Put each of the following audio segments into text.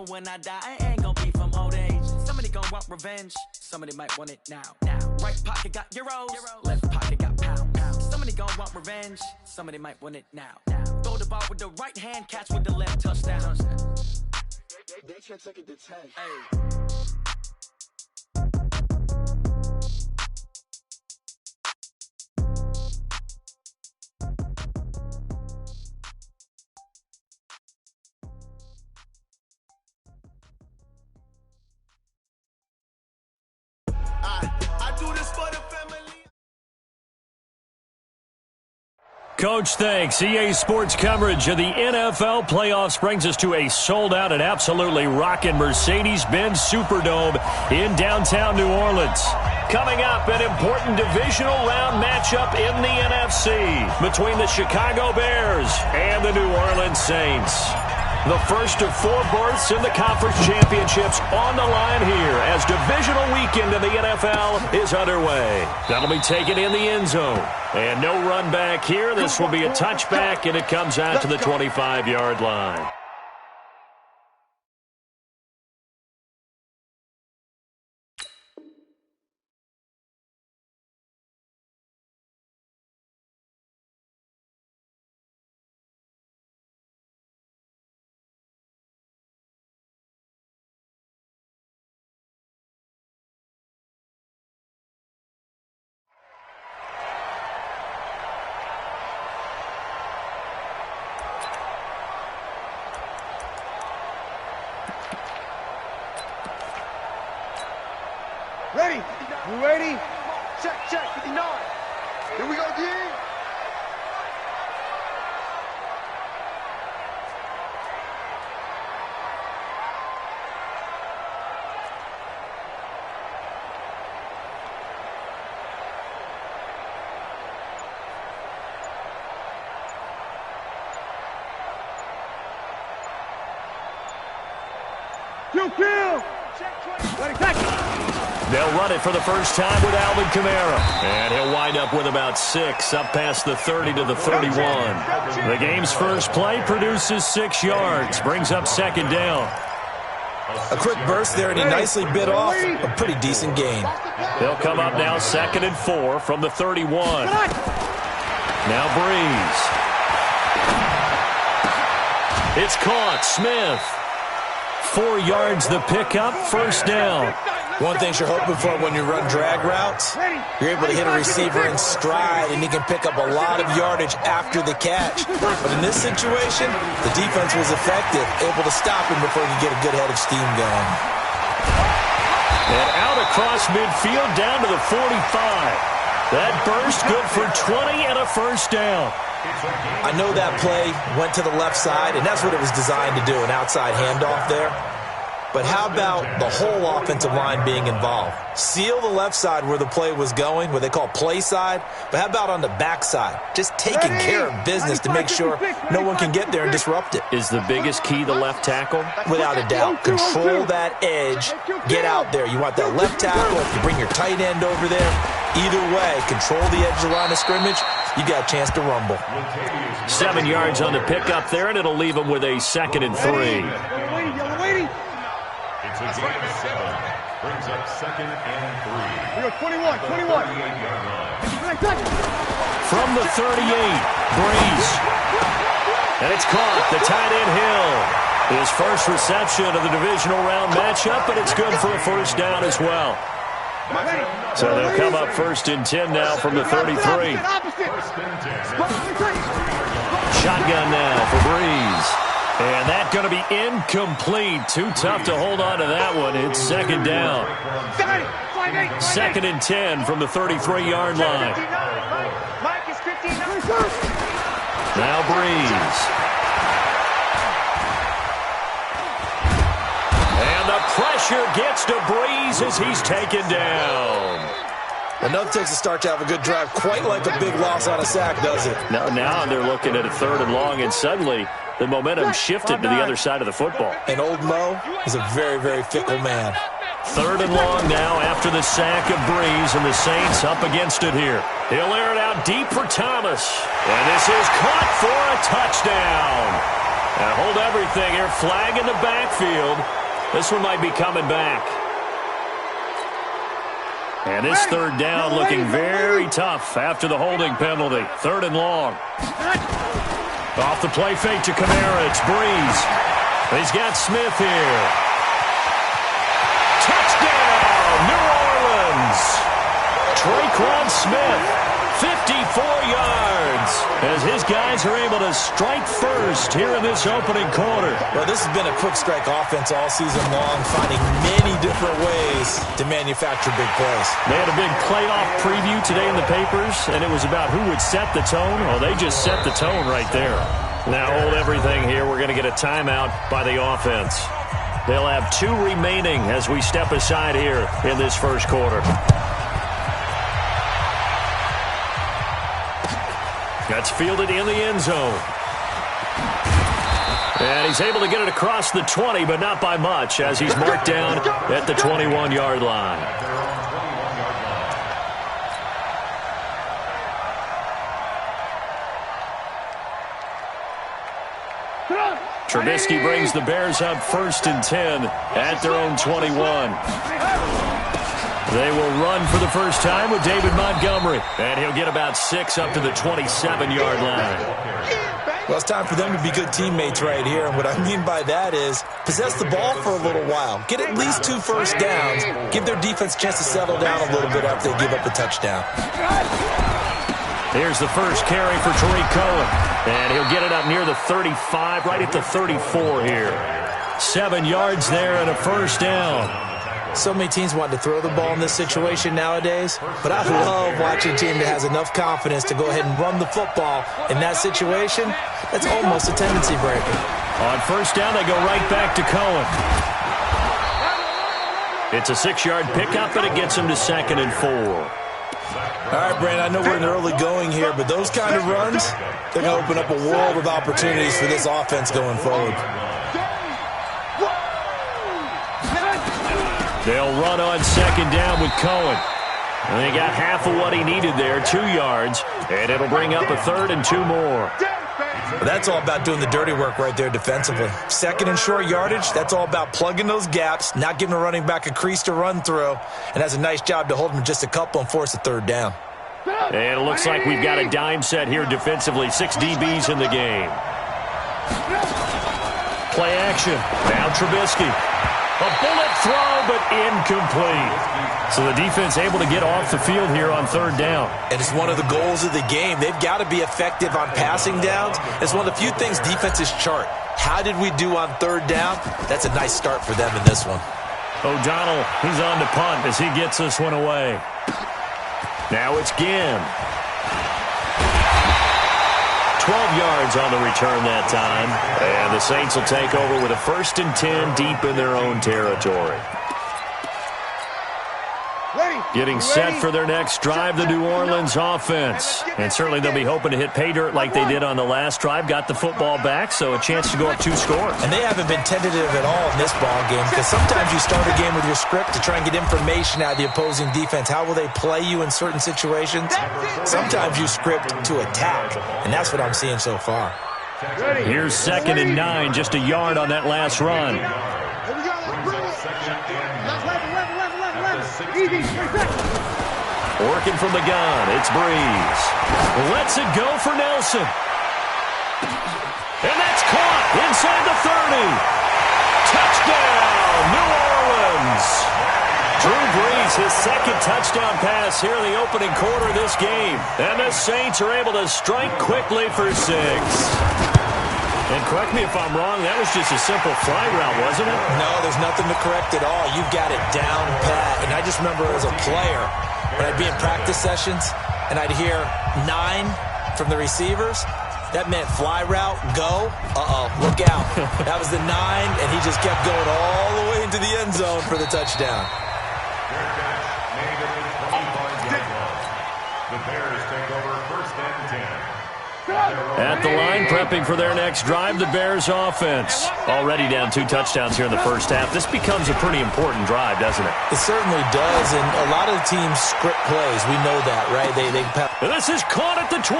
know when I die, I ain't gonna be from old age. Somebody gonna want revenge, somebody might want it now. Right pocket got euros, left pocket got pound. Somebody gonna want revenge, somebody might want it now. Throw the ball with the right hand, catch with the left, touchdown. They can't take it to 10. Hey. Coach, thanks. EA Sports coverage of the NFL playoffs brings us to a sold-out and absolutely rocking Mercedes-Benz Superdome in downtown New Orleans. Coming up, an important divisional round matchup in the NFC between the Chicago Bears and the New Orleans Saints. The first of 4 berths in the conference championships on the line here as divisional weekend in the NFL is underway. That'll be taken in the end zone. And no run back here. This will be a touchback, and it comes out to the 25-yard line. Ready? You ready? Check, 59. Here we go, D. Kill! Ready, tackle! They'll run it for the first time with Alvin Kamara. And he'll wind up with about 6 up past the 30 to the 31. The game's first play produces 6 yards, brings up second down. A quick burst there, and he nicely bit off a pretty decent gain. They'll come up now 2nd and 4 from the 31. Now Breeze. It's caught. Smith. 4 yards the pickup, first down. One thing you're hoping for when you run drag routes, you're able to hit a receiver in stride, and he can pick up a lot of yardage after the catch. But in this situation, the defense was effective, able to stop him before he could get a good head of steam going. And out across midfield down to the 45. That burst good for 20 and a first down. I know that play went to the left side, and that's what it was designed to do, an outside handoff there. But how about the whole offensive line being involved? Seal the left side where the play was going, what they call play side. But how about on the back side? Just taking care of business to make sure no one can get there and disrupt it. Is the biggest key the left tackle? Without a doubt. Control that edge. Get out there. You want that left tackle. If you bring your tight end over there, either way, control the edge of the line of scrimmage. You got a chance to rumble. 7 yards on the pickup there, and it'll leave them with a 2nd and 3. It's a gain of 7. Brings up 2nd and 3. We go 21. From the 38, Breeze. And it's caught. The tight end Hill. His first reception of the divisional round matchup, and it's good for a first down as well. So they'll come up 1st and 10 now from the 33. Shotgun now for Breeze. And that's going to be incomplete. Too tough to hold on to that one. It's 2nd down. 2nd and 10 from the 33-yard line. Now Breeze. And the pressure gets to Breeze as he's taken down. Enough takes a start to have a good drive. Quite like a big loss on a sack, does it? Now they're looking at a 3rd and long, and suddenly the momentum shifted to the other side of the football. And old Mo is a very, very fickle man. 3rd and long now after the sack of Breeze, and the Saints up against it here. He'll air it out deep for Thomas. And this is caught for a touchdown. Hold everything here. Flag in the backfield. This one might be coming back. And this third down looking very tough after the holding penalty. 3rd and long. Off the play fake to Kamara. It's Breeze. He's got Smith here. Touchdown, New Orleans. Traquan Smith, 54 yards, as his guys are able to strike first here in this opening quarter. Well, this has been a quick strike offense all season long, finding many different ways to manufacture big plays. They had a big playoff preview today in the papers, and it was about who would set the tone. Well, they just set the tone right there. Now hold everything here. We're going to get a timeout by the offense. They'll have 2 remaining as we step aside here in this first quarter. That's fielded in the end zone. And he's able to get it across the 20, but not by much, as he's marked down at the 21-yard line. Trubisky brings the Bears up 1st and 10 at their own 21. They will run for the first time with David Montgomery. And he'll get about 6 up to the 27-yard line. Well, it's time for them to be good teammates right here. And what I mean by that is possess the ball for a little while. Get at least 2 first downs. Give their defense a chance to settle down a little bit after they give up a touchdown. Here's the first carry for Tariq Cohen. And he'll get it up near the 35, right at the 34 here. 7 yards there and a first down. So many teams want to throw the ball in this situation nowadays, but I love watching a team that has enough confidence to go ahead and run the football in that situation. That's almost a tendency breaker. On first down, they go right back to Cohen. It's a 6-yard pickup, and it gets him to 2nd and 4. All right, Brandon, I know we're in early going here, but those kind of runs, they're going to open up a world of opportunities for this offense going forward. They'll run on 2nd down with Cohen. And they got half of what he needed there, 2 yards, and it'll bring up a 3rd and 2 more. Well, that's all about doing the dirty work right there defensively. 2nd and short yardage, that's all about plugging those gaps, not giving a running back a crease to run through, and that's a nice job to hold him just a couple and force a 3rd down. And it looks like we've got a dime set here defensively. 6 DBs in the game. Play action. Now Trubisky. A bullet throw, but incomplete. So the defense able to get off the field here on 3rd down. And it's one of the goals of the game. They've got to be effective on passing downs. It's one of the few things defenses chart. How did we do on 3rd down? That's a nice start for them in this one. O'Donnell, he's on to punt as he gets this one away. Now it's Ginn. 12 yards on the return that time. And the Saints will take over with a 1st and 10 deep in their own territory. Getting set for their next drive, the New Orleans offense. And certainly they'll be hoping to hit pay dirt like they did on the last drive. Got the football back, so a chance to go up 2 scores. And they haven't been tentative at all in this ball game, because sometimes you start a game with your script to try and get information out of the opposing defense. How will they play you in certain situations? Sometimes you script to attack, and that's what I'm seeing so far. Here's 2nd and 9, just a yard on that last run. Working from the gun, it's Breeze. Lets it go for Nelson. And that's caught inside the 30. Touchdown, New Orleans. Drew Brees, his 2nd touchdown pass here in the opening quarter of this game. And the Saints are able to strike quickly for 6. And correct me if I'm wrong, that was just a simple fly route, wasn't it? No, there's nothing to correct at all. You've got it down pat. And I just remember as a player, when I'd be in practice sessions and I'd hear 9 from the receivers, that meant fly route, go. Look out. That was the 9, and he just kept going all the way into the end zone for the touchdown. The Bears take over 1st and 10. At the line, prepping for their next drive, the Bears offense. Already down 2 touchdowns here in the first half. This becomes a pretty important drive, doesn't it? It certainly does, and a lot of the teams script plays. We know that, right? And this is caught at the 20.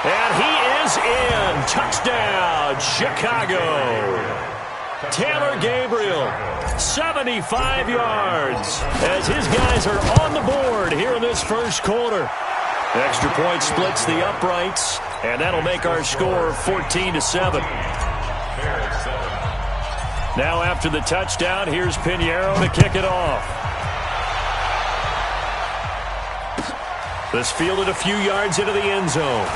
And he is in. Touchdown, Chicago. Taylor Gabriel, 75 yards, as his guys are on the board here in this first quarter. Extra point splits the uprights, and that'll make our score 14-7. Now after the touchdown, here's Pinheiro to kick it off. This fielded a few yards into the end zone.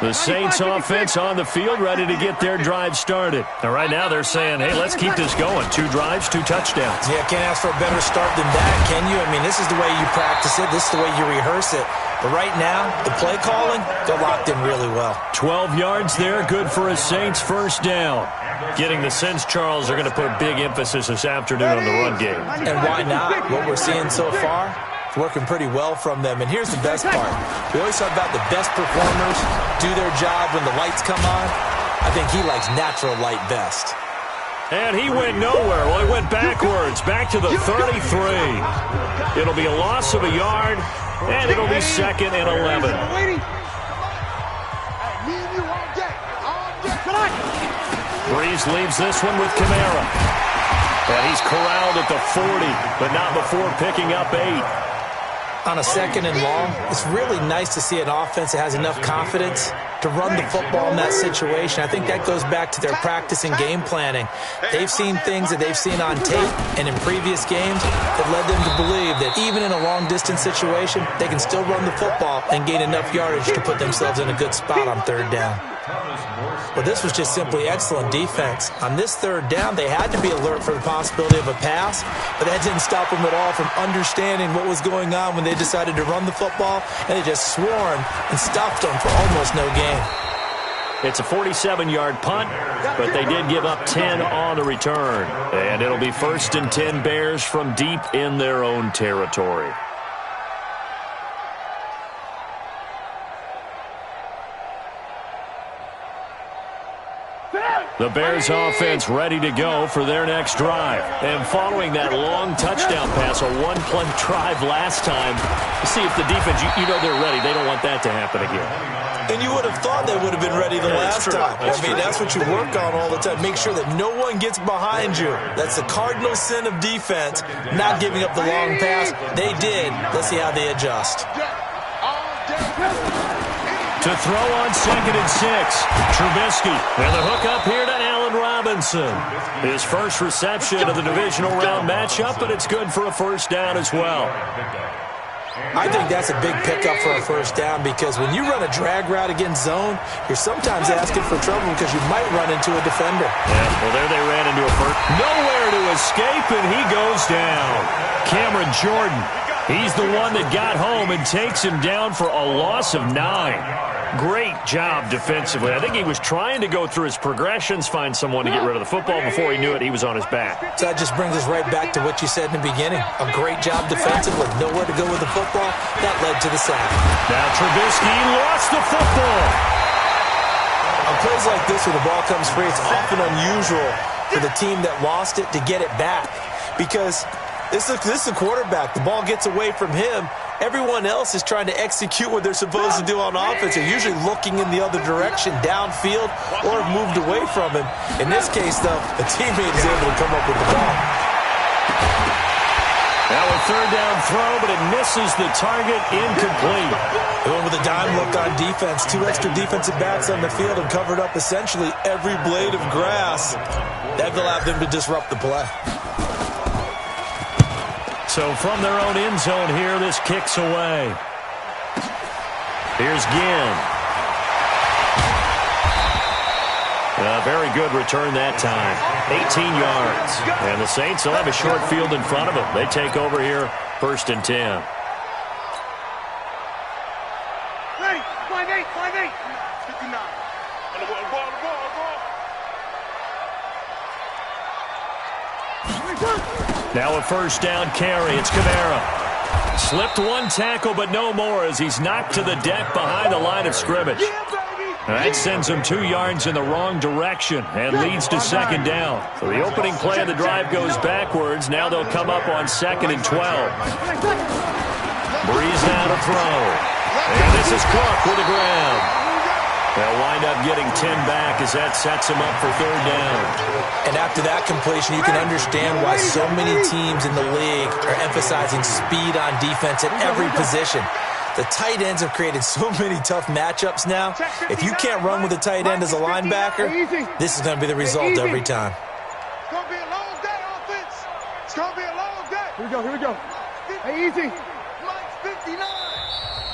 The Saints offense on the field, ready to get their drive started. And right now they're saying, hey, let's keep this going. 2 drives, 2 touchdowns. Yeah, can't ask for a better start than that, can you? I mean, this is the way you practice it. This is the way you rehearse it. But right now, the play calling, they're locked in really well. 12 yards there, good for a Saints first down. Getting the sense, Charles, they're going to put big emphasis this afternoon on the run game. And why not? What we're seeing so far, it's working pretty well from them. And here's the best part. We always talk about the best performers do their job when the lights come on. I think he likes natural light best. And he went nowhere. Well, he went backwards, back to the 33. It'll be a loss of a yard, and it'll be 2nd and 11. Breeze leaves this one with Kamara. And he's corralled at the 40, but not before picking up 8. On a 2nd and long, it's really nice to see an offense that has enough confidence to run the football in that situation. I think that goes back to their practice and game planning. They've seen things that they've seen on tape and in previous games that led them to believe that even in a long-distance situation, they can still run the football and gain enough yardage to put themselves in a good spot on 3rd down. Well, this was just simply excellent defense. On this 3rd down, they had to be alert for the possibility of a pass, but that didn't stop them at all from understanding what was going on when they decided to run the football, and they just swarmed and stopped them for almost no gain. It's a 47-yard punt, but they did give up 10 on the return. And it'll be 1st and 10 Bears from deep in their own territory. The Bears offense ready to go for their next drive. And following that long touchdown pass, a 1-play drive last time, see if the defense, you know they're ready. They don't want that to happen again. And you would have thought they would have been ready the last time. That's what you work on all the time. Make sure that no one gets behind you. That's the cardinal sin of defense, not giving up the long pass. They did. Let's see how they adjust. To throw on 2nd and 6. Trubisky. And the hook up here to Allen Robinson. His first reception of the divisional round matchup, but it's good for a first down as well. I think that's a big pickup for a first down because when you run a drag route against zone, you're sometimes asking for trouble because you might run into a defender. Yeah, well, there they ran into a first. Nowhere to escape, and he goes down. Cameron Jordan. He's the one that got home and takes him down for a loss of 9. Great job defensively. I think he was trying to go through his progressions, find someone to get rid of the football. Before he knew it, he was on his back. So that just brings us right back to what you said in the beginning. A great job defensively. Nowhere to go with the football. That led to the sack. Now Trubisky lost the football. On plays like this where the ball comes free, it's often unusual for the team that lost it to get it back. Because this is the quarterback. The ball gets away from him. Everyone else is trying to execute what they're supposed to do on offense. They're usually looking in the other direction, downfield, or have moved away from him. In this case, though, the teammate is able to come up with the ball. Now a 3rd down throw, but it misses the target, incomplete. They went with a dime look on defense. 2 extra defensive backs on the field and covered up essentially every blade of grass. That allowed them to disrupt the play. So from their own end zone here, this kicks away. Here's Ginn. A very good return that time. 18 yards. And the Saints will have a short field in front of them. They take over here, 1st and 10. Ready, 5-8, 5-8. 59. Now a first down carry. It's Kamara. Slipped one tackle, but no more as he's knocked to the deck behind the line of scrimmage. That sends them 2 yards in the wrong direction and leads to second down. So the opening play of the drive goes backwards. Now they'll come up on 2nd and 12. Breeze now to throw. And this is Cook with the ground. They'll wind up getting 10 back as that sets them up for 3rd down. And after that completion, you can understand why so many teams in the league are emphasizing speed on defense at every position. The tight ends have created so many tough matchups now. If you can't run with a tight end as a linebacker, this is going to be the result every time. It's going to be a long day, offense. It's going to be a long day. Here we go. Hey, easy. Mike's 59.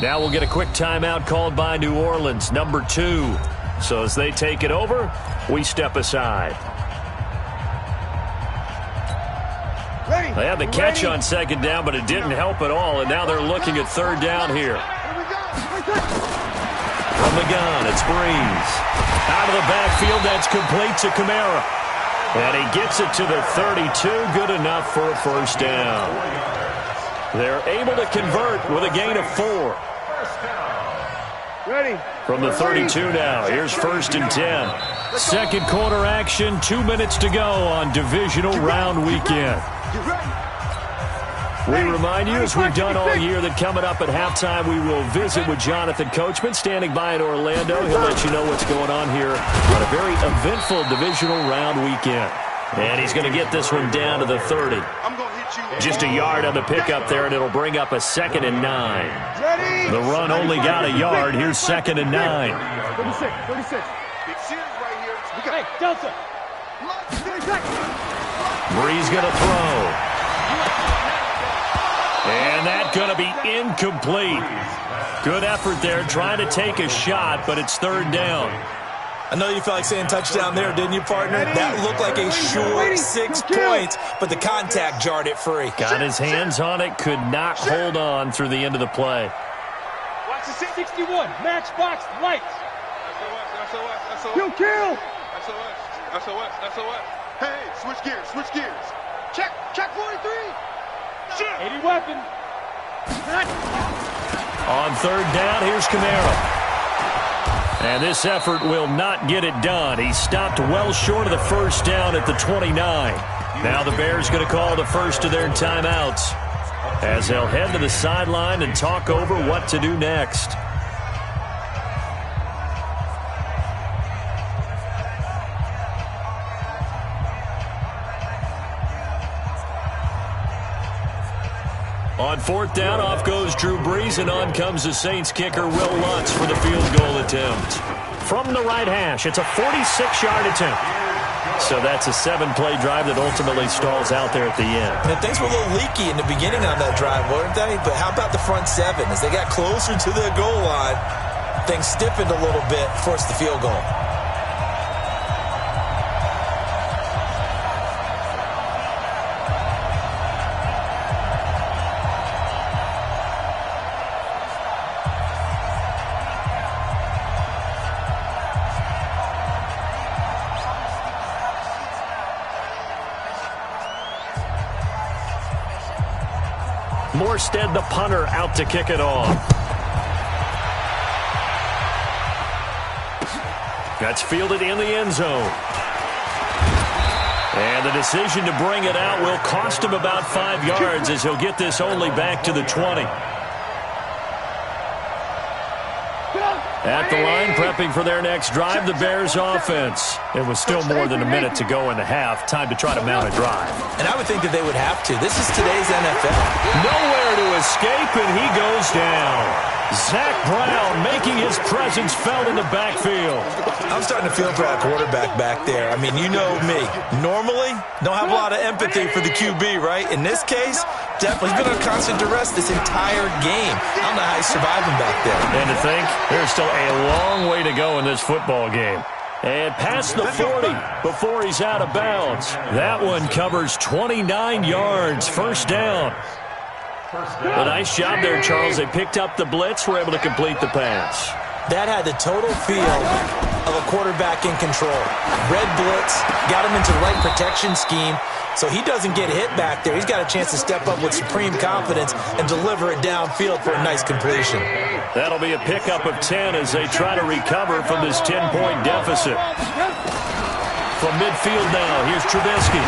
Now we'll get a quick timeout called by New Orleans, number 2. So as they take it over, we step aside. They had the catch on 2nd down, but it didn't help at all, and now they're looking at 3rd down here. From the gun, it's Breeze. Out of the backfield, that's complete to Kamara. And he gets it to the 32, good enough for a 1st down. They're able to convert with a gain of 4. Ready. From the 32 now, here's 1st and 10. 2nd quarter action, 2 minutes to go on divisional round weekend. We remind you, as we've done all year, that coming up at halftime, we will visit with Jonathan Coachman, standing by in Orlando. He'll let you know what's going on here on a very eventful divisional round weekend. And he's going to get this one down to the 30. Just a yard on the pickup there, and it'll bring up a 2nd and 9. The run only got a yard. Here's 2nd and 9. 36. Hey, Delta. Breeze going to throw. And that's going to be incomplete. Good effort there, trying to take a shot, but it's 3rd down. I know you felt like saying touchdown there, didn't you, partner? That looked like a short 6 points, but the contact jarred it free. Got his hands on it, could not hold on through the end of the play. Watch the 61. Matchbox lights. Kill. SOS. Hey, switch gears. Check 43. 80 weapon. On 3rd down, here's Kamara. And this effort will not get it done. He stopped well short of the 1st down at the 29. Now the Bears going to call the first of their timeouts as they'll head to the sideline and talk over what to do next. On 4th down, off goes Drew Brees, and on comes the Saints kicker, Will Lutz, for the field goal attempt. From the right hash, it's a 46-yard attempt. So that's a 7-play drive that ultimately stalls out there at the end. And things were a little leaky in the beginning on that drive, weren't they? But how about the front 7? As they got closer to the goal line, things stiffened a little bit, forced the field goal. Morstead, the punter, out to kick it off. That's fielded in the end zone. And the decision to bring it out will cost him about 5 yards as he'll get this only back to the 20. At the line, prepping for their next drive, the Bears offense. It was still more than a minute to go in the half. Time to try to mount a drive. And I would think that they would have to. This is today's NFL. Nowhere to escape, and he goes down. Zach Brown making his presence felt in the backfield. I'm starting to feel for that quarterback back there. I mean, you know me. Normally, don't have a lot of empathy for the QB, right? In this case, definitely. He's been under constant duress this entire game. I don't know how he's surviving back there. And to think, there's still a long way to go in this football game. And past the 40 before he's out of bounds. That one covers 29 yards, 1st down. A nice job there, Charles. They picked up the blitz, were able to complete the pass. That had the total feel of a quarterback in control. Red blitz, got him into the right protection scheme, so he doesn't get hit back there. He's got a chance to step up with supreme confidence and deliver it downfield for a nice completion. That'll be a pickup of 10 as they try to recover from this 10-point deficit. From midfield now, here's Trubisky.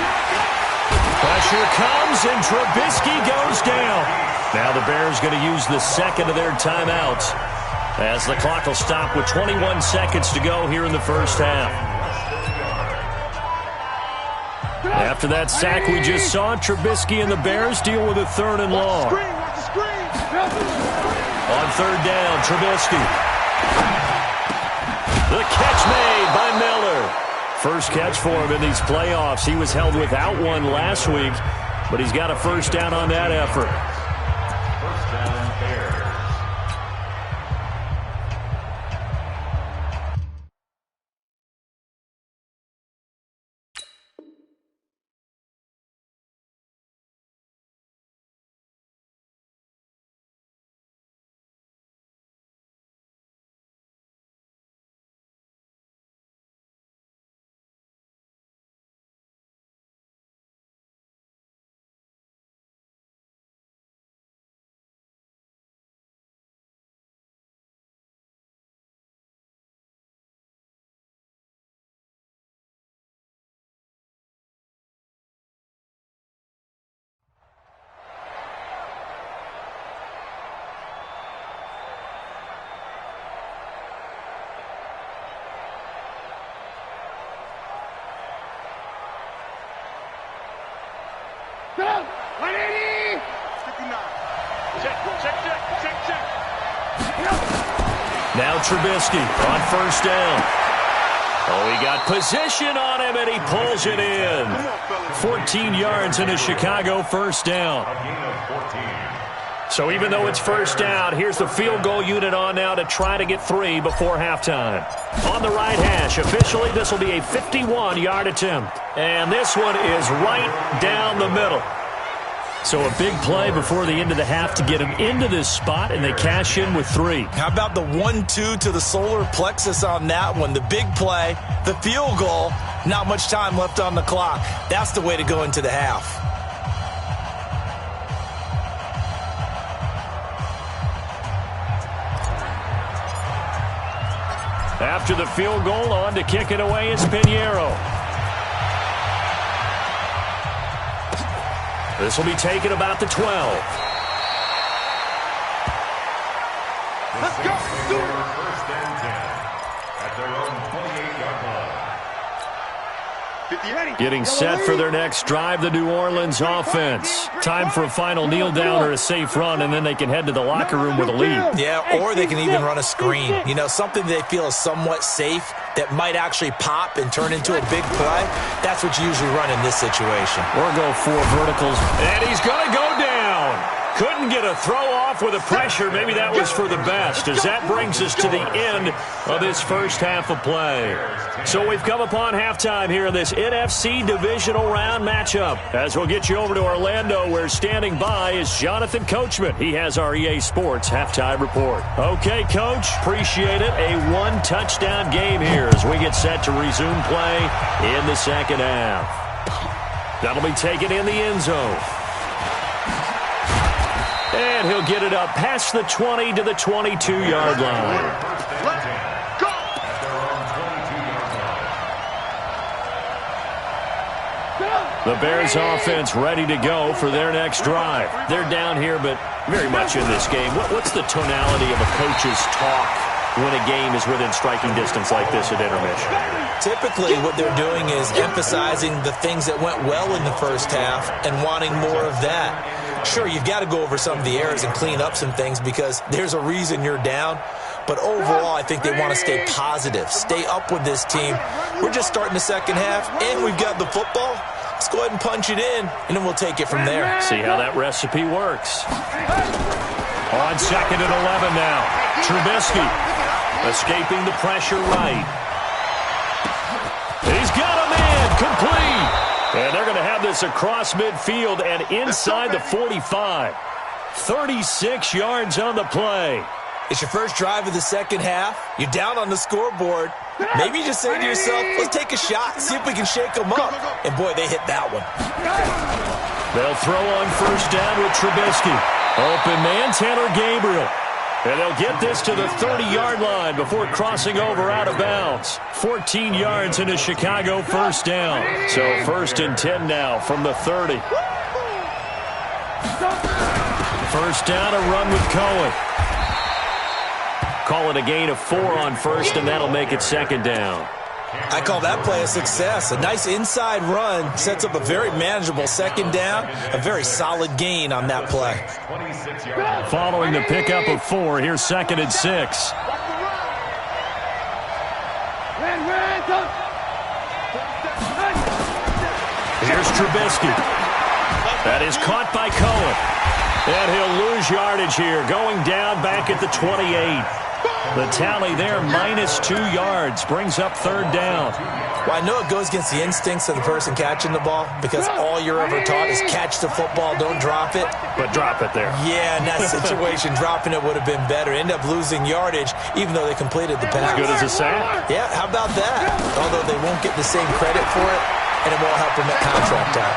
Pressure comes, and Trubisky goes down. Now the Bears going to use the second of their timeouts, as the clock will stop with 21 seconds to go here in the first half. After that sack we just saw, Trubisky and the Bears deal with a 3rd and long. On 3rd down, Trubisky. The catch made by Miller. First catch for him in these playoffs. He was held without one last week, but he's got a first down on that effort. First down, Bears. Now Trubisky on first down. Oh, he got position on him, and he pulls it in. 14 yards in a Chicago first down. A gain of 14. So even though it's first down, here's the field goal unit on now to try to get 3 before halftime. On the right hash, officially this will be a 51-yard attempt. And this one is right down the middle. So a big play before the end of the half to get him into this spot, and they cash in with 3. How about the 1-2 to the solar plexus on that one? The big play, the field goal, not much time left on the clock. That's the way to go into the half. After the field goal, on to kick it away is Pinheiro. This will be taken about the 12. Let's go. First and 10 at their own 28-yard line. Getting set for their next drive, the New Orleans offense. Time for a final kneel down or a safe run, and then they can head to the locker room with a lead. Yeah, or they can even run a screen. You know, something they feel is somewhat safe that might actually pop and turn into a big play. That's what you usually run in this situation. Or go 4 verticals. And he's going to go down. Couldn't get a throw off with the pressure. Maybe that was for the best, as that brings us to the end of this first half of play. So we've come upon halftime here in this NFC Divisional Round matchup. As we'll get you over to Orlando, where standing by is Jonathan Coachman. He has our EA Sports halftime report. Okay, Coach, appreciate it. A 1-touchdown game here as we get set to resume play in the second half. That'll be taken in the end zone. And he'll get it up past the 20 to the 22-yard line. Let's go. At their own 22-yard line. The Bears offense ready to go for their next drive. They're down here, but very much in this game. What's the tonality of a coach's talk when a game is within striking distance like this at intermission? Typically, what they're doing is emphasizing the things that went well in the first half and wanting more of that. Sure, you've got to go over some of the errors and clean up some things because there's a reason you're down. But overall, I think they want to stay positive, stay up with this team. We're just starting the second half, and we've got the football. Let's go ahead and punch it in, and then we'll take it from there. See how that recipe works. On second and 11 now. Trubisky escaping the pressure right. He's got a man complete. And they're going to have this across midfield and inside the 45. 36 yards on the play. It's your first drive of the second half. You're down on the scoreboard. Maybe you just say to yourself, let's take a shot, see if we can shake them up. And, boy, they hit that one. They'll throw on first down with Trubisky. Open man, Taylor Gabriel. And they'll get this to the 30-yard line before crossing over out of bounds. 14 yards into Chicago first down. So 1st and 10 now from the 30. First down, a run with Cohen. Call it a gain of 4 on first, and that'll make it second down. I call that play a success. A nice inside run sets up a very manageable second down. A very solid gain on that play. Following the pickup of 4, here's 2nd and 6. Here's Trubisky. That is caught by Cohen. And he'll lose yardage here, going down back at the 28. The tally there, -2 yards, brings up 3rd down. Well, I know it goes against the instincts of the person catching the ball because all you're ever taught is catch the football, don't drop it. But drop it there. Yeah, in that situation, dropping it would have been better. End up losing yardage, even though they completed the pass. As good as a sack. Yeah, how about that? Although they won't get the same credit for it, and it won't help them at contract time.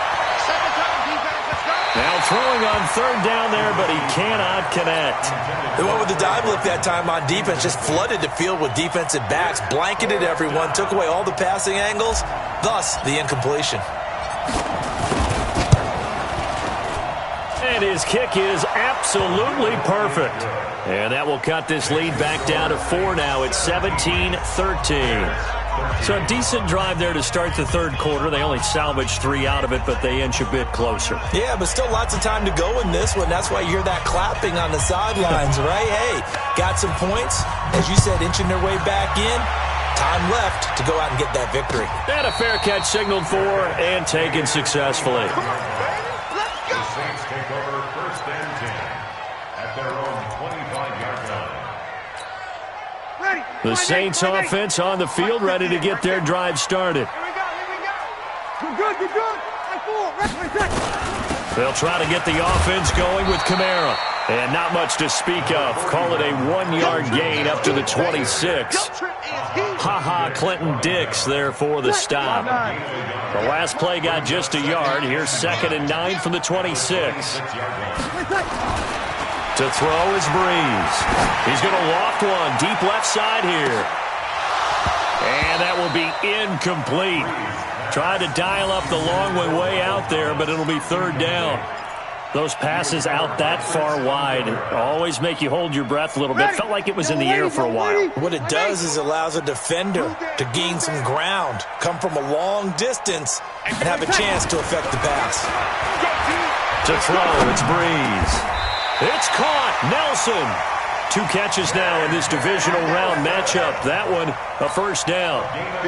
Now throwing on 3rd down there, but he cannot connect. They went with the dive lift that time on defense, just flooded the field with defensive backs, blanketed everyone, took away all the passing angles, thus the incompletion. And his kick is absolutely perfect. And that will cut this lead back down to 4 now. It's 17-13. So a decent drive there to start the 3rd quarter. They only salvaged 3 out of it, but they inch a bit closer. Yeah, but still lots of time to go in this one. That's why you hear that clapping on the sidelines, right? Hey, got some points. As you said, inching their way back in. Time left to go out and get that victory. And a fair catch signaled for and taken successfully. The Saints take over 1st and 10 at their own 25-yard line. The Saints offense on the field, ready to get their drive started. Here we go. You're good. They'll try to get the offense going with Kamara. And not much to speak of. Call it a 1-yard gain up to the 26. Clinton Dix there for the stop. The last play got just a yard. Here's 2nd and 9 from the 26. To throw is Breeze. He's going to loft one deep left side here. And that will be incomplete. Try to dial up the long way out there, but it'll be 3rd down. Those passes out that far wide always make you hold your breath a little bit. Felt like it was in the air for a while. What it does is allows a defender to gain some ground, come from a long distance, and have a chance to affect the pass. To throw, it's Breeze. It's caught. Nelson. 2 catches now in this divisional round matchup. That one, a 1st down.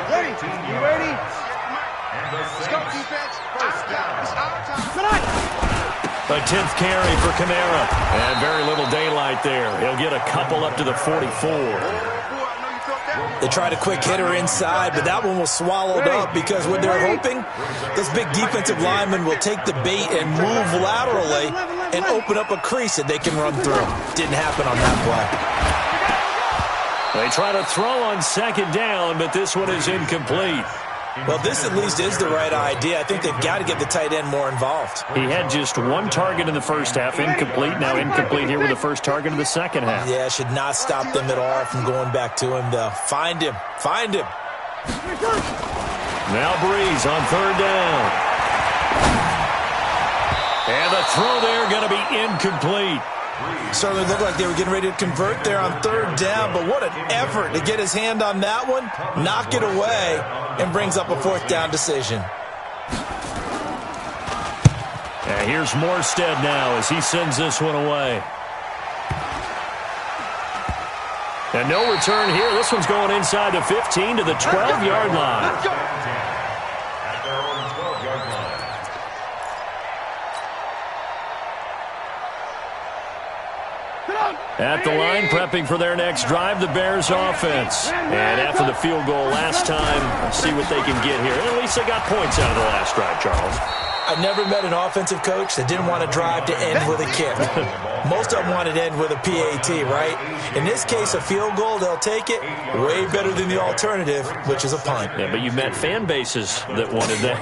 Ready? You ready? Let's go, defense. First down. It's our time. A 10th carry for Kamara. And very little daylight there. He'll get a couple up to the 44. They tried a quick hitter inside, but that one was swallowed up because what they're hoping, this big defensive lineman will take the bait and move laterally and open up a crease that they can run through. Didn't happen on that play. They try to throw on 2nd down, but this one is incomplete. Well, this at least is the right idea. I think they've got to get the tight end more involved. He had just 1 target in the first half, incomplete. Now incomplete here with the first target of the second half. Yeah, should not stop them at all from going back to him, though. Find him. Find him. Now Breeze on 3rd down. And the throw there going to be incomplete. Certainly looked like they were getting ready to convert there on 3rd down, but what an effort to get his hand on that one, knock it away, and brings up a 4th down decision. And here's Morstead now as he sends this one away. And no return here. This one's going inside the 15 to the 12-yard line. At the line, prepping for their next drive, the Bears offense. And after the field goal last time, see what they can get here. At least they got points out of the last drive, Charles. I never met an offensive coach that didn't want to drive to end with a kick. Most of them wanted to end with a PAT, right? In this case, a field goal, they'll take it. Way better than the alternative, which is a punt. Yeah, but you met fan bases that wanted that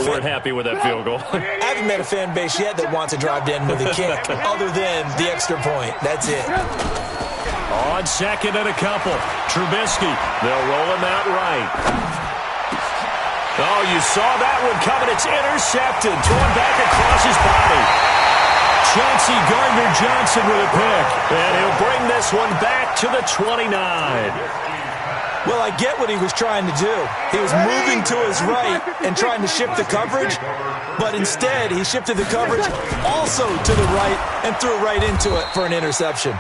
weren't happy with that field goal. I haven't met a fan base yet that wants to drive to end with a kick, other than the extra point. That's it. On second and a couple, Trubisky. They'll roll him out right. Oh, you saw that one coming. It's intercepted. Thrown back across his body. Chauncey Gardner-Johnson with a pick. And he'll bring this one back to the 29. Well, I get what he was trying to do. He was moving to his right and trying to shift the coverage, but instead he shifted the coverage also to the right and threw right into it for an interception.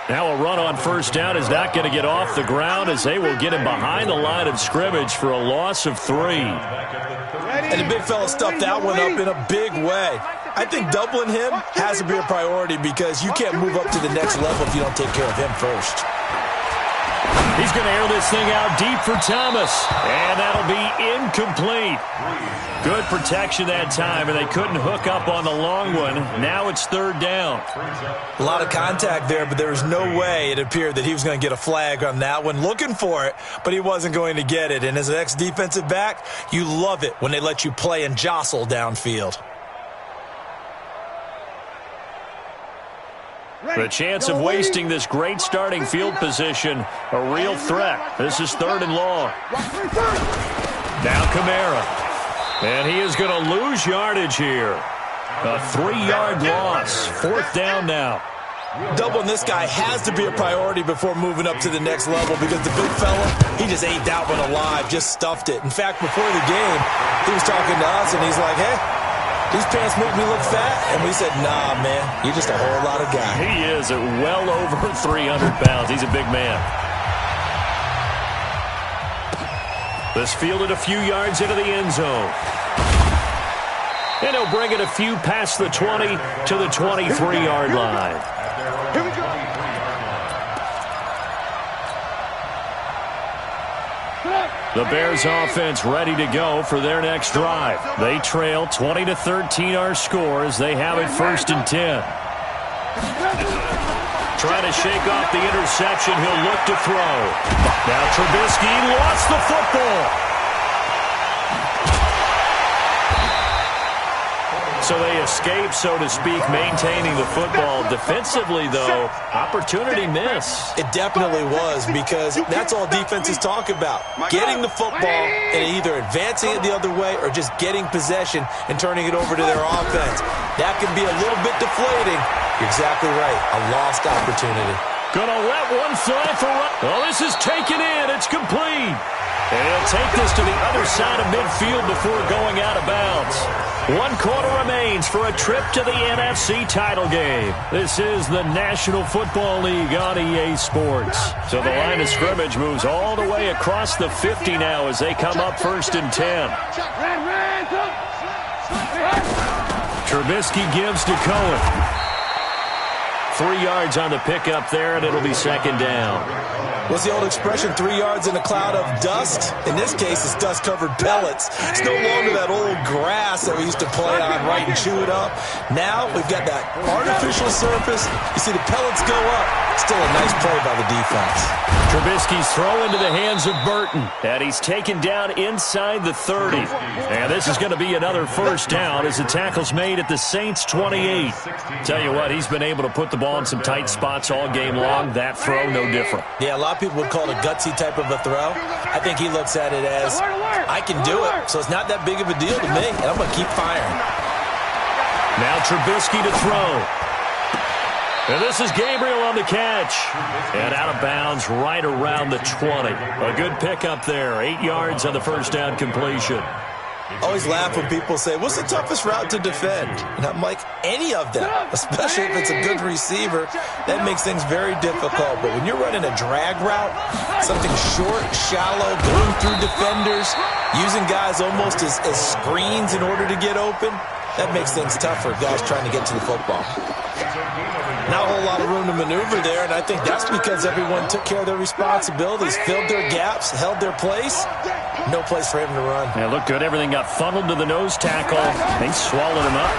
Now a run on first down is not going to get off the ground as they will get him behind the line of scrimmage for a loss of 3. And the big fella stuffed that one up in a big way. I think doubling him has to be a priority because you can't move up to the next level if you don't take care of him first. He's going to air this thing out deep for Thomas, and that'll be incomplete. Good protection that time, and they couldn't hook up on the long one. Now it's third down. A lot of contact there, but there was no way it appeared that he was going to get a flag on that one. Looking for it, but he wasn't going to get it. And as an ex-defensive back, you love it when they let you play and jostle downfield. The chance of wasting this great starting field position, a real threat. This is third and long. Now Kamara. And he is going to lose yardage here. A 3-yard loss. Fourth down now. Doubling this guy has to be a priority before moving up to the next level because the big fella, he just ate that one alive, just stuffed it. In fact, before the game, he was talking to us, and he's like, hey, these pants make me look fat. And we said, nah, man, you're just a whole lot of guy. He is at well over 300 pounds. He's a big man. This fielded a few yards into the end zone. And he'll bring it a few past the 20 to the 23-yard line. Here we go. The Bears offense ready to go for their next drive. They trail 20-13 our score as they have it first and 10. Trying to shake off the interception. He'll look to throw. Now Trubisky lost the football. So they escape, so to speak, maintaining the football. Defensively, though, opportunity miss. It definitely was because that's all defenses talk about. Getting the football and either advancing it the other way or just getting possession and turning it over to their offense. That can be a little bit deflating. You're exactly right. A lost opportunity. Gonna let one fly for run. Oh, this is taken in. It's complete. And he'll take this to the other side of midfield before going out of bounds. 1 quarter remains for a trip to the NFC title game. This is the National Football League on EA Sports. So the line of scrimmage moves all the way across the 50 now as they come up first and 10. Trubisky gives to Cohen. 3 yards on the pickup there, and it'll be second down. What's the old expression, 3 yards in a cloud of dust? In this case, it's dust-covered pellets. It's no longer that old grass that we used to play on, right, and chew it up. Now we've got that artificial surface. You see the pellets go up. Still a nice play by the defense. Trubisky's throw into the hands of Burton, and he's taken down inside the 30. And this is going to be another first down as the tackle's made at the Saints' 28. Tell you what, he's been able to put the ball in some tight spots all game long. That throw, no different. Yeah, a lot of people would call it a gutsy type of a throw. I think he looks at it as, I can do it, so it's not that big of a deal to me, and I'm going to keep firing. Now Trubisky to throw. And this is Gabriel on the catch. And out of bounds right around the 20. A good pickup there. 8 yards on the first down completion. Always laugh when people say, what's the toughest route to defend? And I'm like, any of them, especially if it's a good receiver. That makes things very difficult. But when you're running a drag route, something short, shallow, going through defenders, using guys almost as screens in order to get open, that makes things tough for guys trying to get to the football. Not a whole lot of room to maneuver there, and I think that's because everyone took care of their responsibilities, filled their gaps, held their place. No place for him to run. Yeah, looked good. Everything got funneled to the nose tackle. They swallowed him up.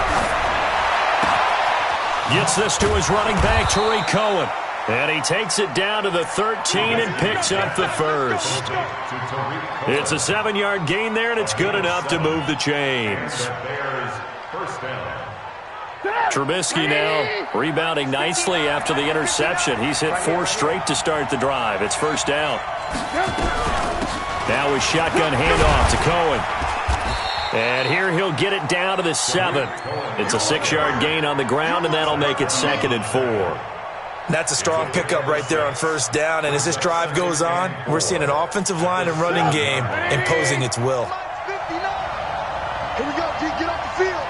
Gets this to his running back, Tariq Cohen. And he takes it down to the 13 and picks up the first. It's a 7-yard gain there, and it's good enough to move the chains. Trubisky now rebounding nicely after the interception. He's hit 4 straight to start the drive. It's first down. Now a shotgun handoff to Cohen. And here he'll get it down to the 7. It's a 6-yard gain on the ground, and that'll make it 2nd and 4. That's a strong pickup right there on first down, and as this drive goes on, we're seeing an offensive line and running game imposing its will. Here we go, G, get off the field.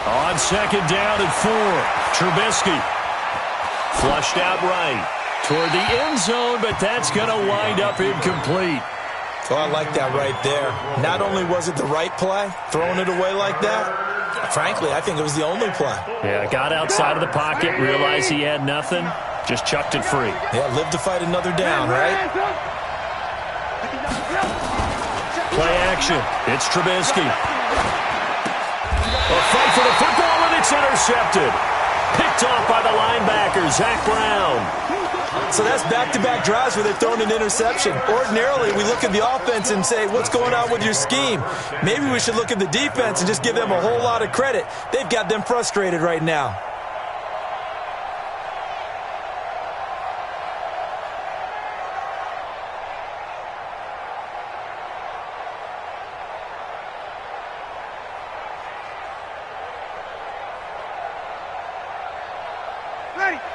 On 2nd down and 4, Trubisky flushed out right toward the end zone, but that's going to wind up incomplete. Oh, I like that right there. Not only was it the right play, throwing it away like that, frankly, I think it was the only play. Yeah, got outside of the pocket, realized he had nothing, just chucked it free. Yeah, live to fight another down, right? Play action. It's Trubisky. A fight for the football, and it's intercepted. Picked off by the linebacker, Zach Brown. So that's back-to-back drives where they've thrown an interception. Ordinarily, we look at the offense and say, what's going on with your scheme? Maybe we should look at the defense and just give them a whole lot of credit. They've got them frustrated right now.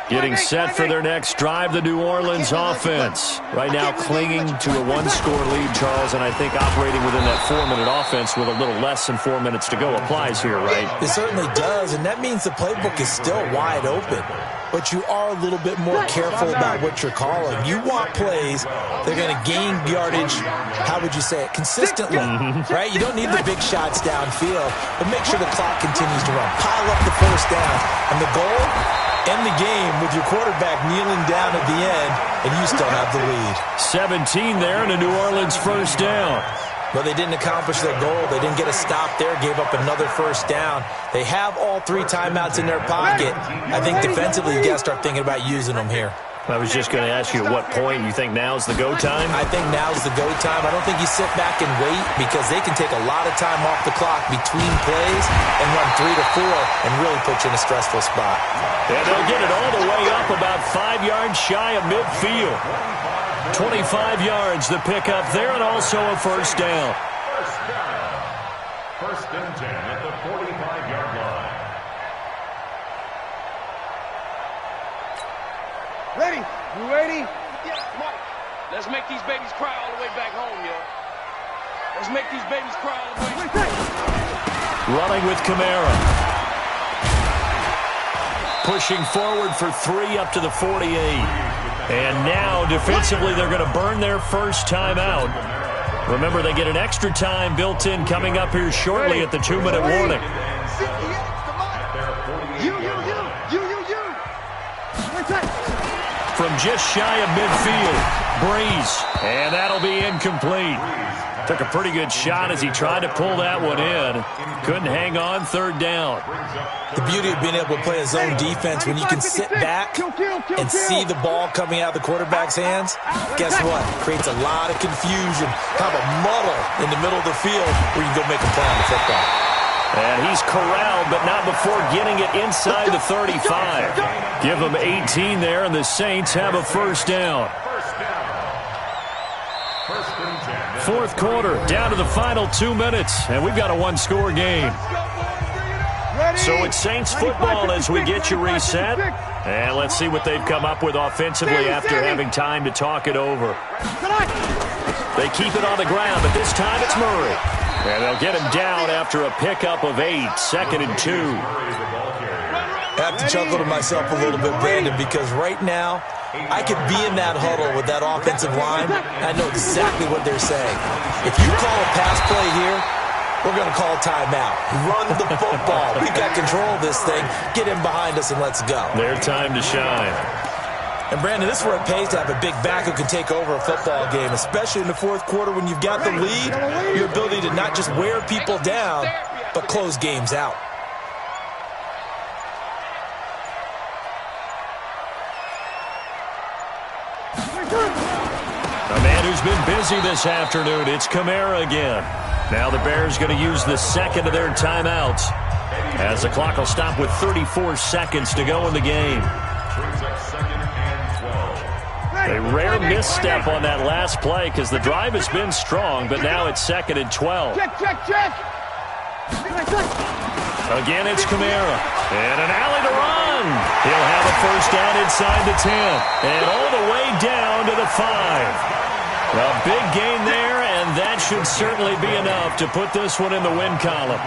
Getting set for their next drive, the New Orleans offense. Right now clinging to a 1-score lead, Charles, and I think operating within that 4-minute offense with a little less than 4 minutes to go applies here, right? It certainly does, and that means the playbook is still wide open. But you are a little bit more careful about what you're calling. You want plays that are going to gain yardage, how would you say it, consistently, right? You don't need the big shots downfield, but make sure the clock continues to run. Pile up the first down, and the goal, end the game with your quarterback kneeling down at the end, and you still have the lead. 17 there, and a New Orleans first down. But they didn't accomplish their goal. They didn't get a stop there, gave up another first down. They have all 3 timeouts in their pocket. I think defensively you got to start thinking about using them here. I was just going to ask you at what point you think now's the go time? I think now's the go time. I don't think you sit back and wait because they can take a lot of time off the clock between plays and run 3 to 4 and really put you in a stressful spot. And they'll get it all the way up about 5 yards shy of midfield. 25 yards the pickup there, and also a first down. First and 10 at the 45-yard line. Ready? You ready? Yeah, Mike. Let's make these babies cry all the way back home, yo. Let's make these babies cry all the way back home. Running with Kamara. Pushing forward for 3 up to the 48. And now, defensively, they're going to burn their first time out. Remember, they get an extra time built in coming up here shortly at the 2-minute warning. From just shy of midfield, Breeze. And that'll be incomplete. Took a pretty good shot as he tried to pull that one in. Couldn't hang on, third down. The beauty of being able to play a zone defense when you can sit back and see the ball coming out of the quarterback's hands, guess what? Creates a lot of confusion, kind of a muddle in the middle of the field where you can go make a play on the football. And he's corralled, but not before getting it inside the 35. Give him 18 there, and the Saints have a first down. Fourth quarter, down to the final 2 minutes, and we've got a 1-score game. So it's Saints football as we get you reset. And let's see what they've come up with offensively after having time to talk it over. They keep it on the ground, but this time it's Murray. And they'll get him down after a pickup of 8, 2nd and 2. I have to chuckle to myself a little bit, Brandon, because right now, I could be in that huddle with that offensive line. I know exactly what they're saying. If you call a pass play here, We're going to call timeout. Run the football. We've got control of this thing. Get him behind us and let's go. Their time to shine. And, Brandon, this is where it pays to have a big back who can take over a football game, especially in the fourth quarter when you've got the lead. Your ability to not just wear people down, but close games out. A man who's been busy this afternoon, it's Kamara again. Now the Bears going to use the second of their timeouts as the clock will stop with 34 seconds to go in the game. A rare misstep on that last play because the drive has been strong, but now it's 2nd and 12. Check. Again, it's Kamara. And an alley to run. He'll have a first down inside the 10. And all the way down to the 5. A big gain there, and that should certainly be enough to put this one in the win column.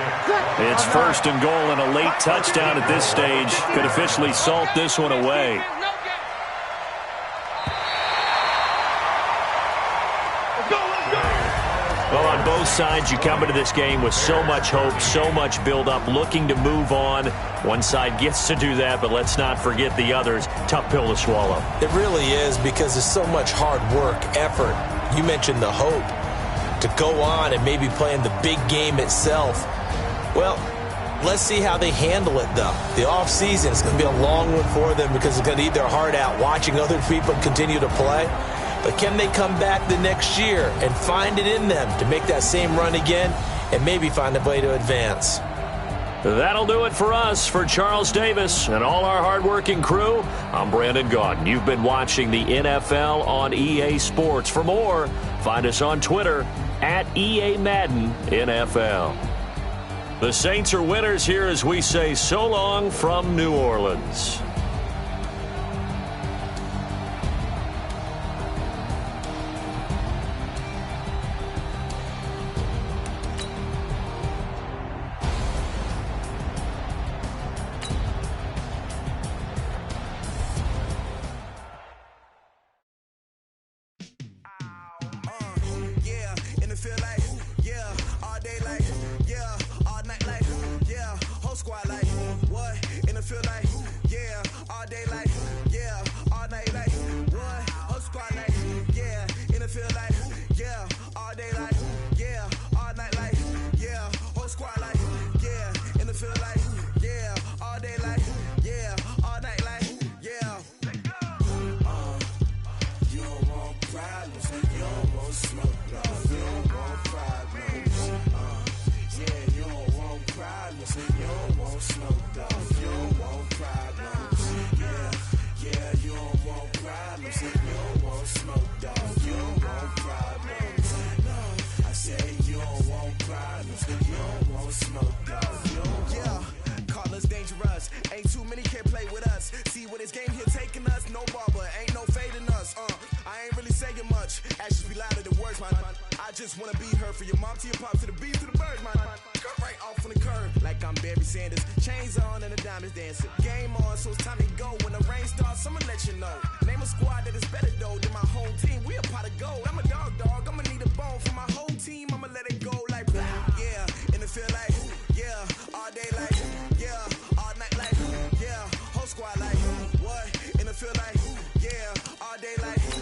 It's 1st and goal and a late touchdown at this stage could officially salt this one away. Well, on both sides, you come into this game with so much hope, so much build-up, looking to move on. One side gets to do that, but let's not forget the others. Tough pill to swallow. It really is because there's so much hard work, effort. You mentioned the hope to go on and maybe play in the big game itself. Well, let's see how they handle it, though. The offseason is going to be a long one for them because they're going to eat their heart out watching other people continue to play. But can they come back the next year and find it in them to make that same run again and maybe find a way to advance? That'll do it for us. For Charles Davis and all our hardworking crew, I'm Brandon Gaudin. You've been watching the NFL on EA Sports. For more, find us on Twitter at EA Madden NFL. The Saints are winners here as we say so long from New Orleans. Feel like, yeah, all day like